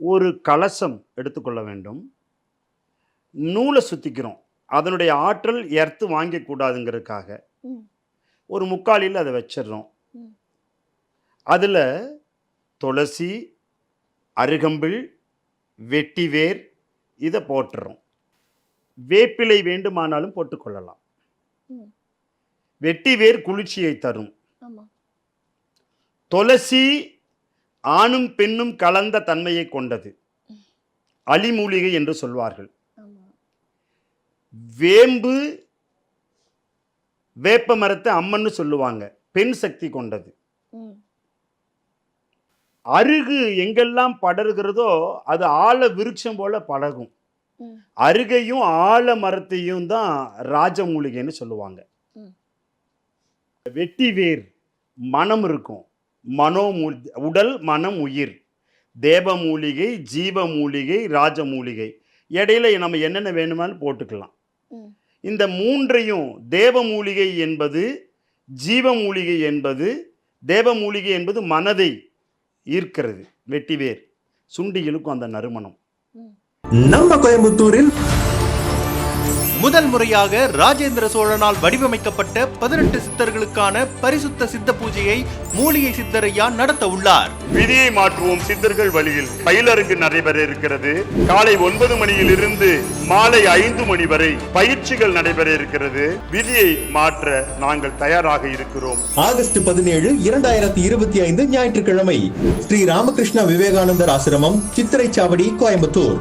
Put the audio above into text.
ஒரு கலசம் எடுத்துக்கொள்ள வேண்டும். நூலை சுத்திக்கிறோம். அதனுடைய ஆற்றல் எர்த்து வாங்கக்கூடாதுங்கிறதுக்காக. ம். ஒரு முக்காலில அத வச்சிடுறோம். ம். அதுல துளசி, அருகம்பில், வெட்டிவேர் இத போட்டுறோம். வேப்பிலை வேண்டுமானாலும் போட்டுக்கொள்ளலாம். ம். வெட்டிவேர் குளிர்ச்சியை தரும். ஆமா. துளசி ஆணும் பெண்ணும் கலந்த தன்மையை கொண்டது. அலிமூலிகை என்று சொல்வார்கள். ஆமா. வேம்பு வேப்ப மரத்தை அம்மன்னு சொல்லுவாங்க. பெண் சக்தி கொண்டது. ம். அருகு எங்கெல்லாம் படர்கிறதோ அது ஆல விருட்சம் போல படகும். ம். அருகையும் ஆல மரத்தையும் தான் ராஜமூலிகைன்னு சொல்லுவாங்க. ம். வெட்டிவேர் மனம் இருக்கும். உடல், மனம், உயிர். தேவமூலிகை, ஜீவமூலிகை, ராஜமூலிகை. இடையில நம்ம என்னென்ன வேணுமானாலும் போட்டுக்கலாம். ம். இந்த மூன்றையும் தேவமூலிகை என்பது, ஜீவமூலிகை என்பது, தேவமூலிகை என்பது மனதை ஈர்க்கிறது. வெட்டிவேர் சுண்டிகளுக்கும் அந்த நறுமணம். ம். நம்ம கோயம்புத்தூரில் முதல் முறையாக ராஜேந்திர சோழனால் வடிவமைக்கப்பட்ட 18 சித்தர்களுக்கான பரிசுத்த சித்த பூஜையை மூலிகை சித்தரையா நடத்த உள்ளார். விதியை மாற்றுவோம் சித்தர்கள் வழியில் பயிலரங்கு நடைபெற இருக்கிறது. காலை 9 மணியிலிருந்து மாலை 5 மணி வரை பயிற்சிகள் நடைபெற இருக்கிறது. விதியை மாற்ற நாங்கள் தயாராக இருக்கிறோம். ஆகஸ்ட் 17, 2025 ஞாயிற்றுக்கிழமை ஸ்ரீ ராமகிருஷ்ண விவேகானந்தர் ஆசிரமம், சித்திரைச்சாவடி, கோயம்புத்தூர்.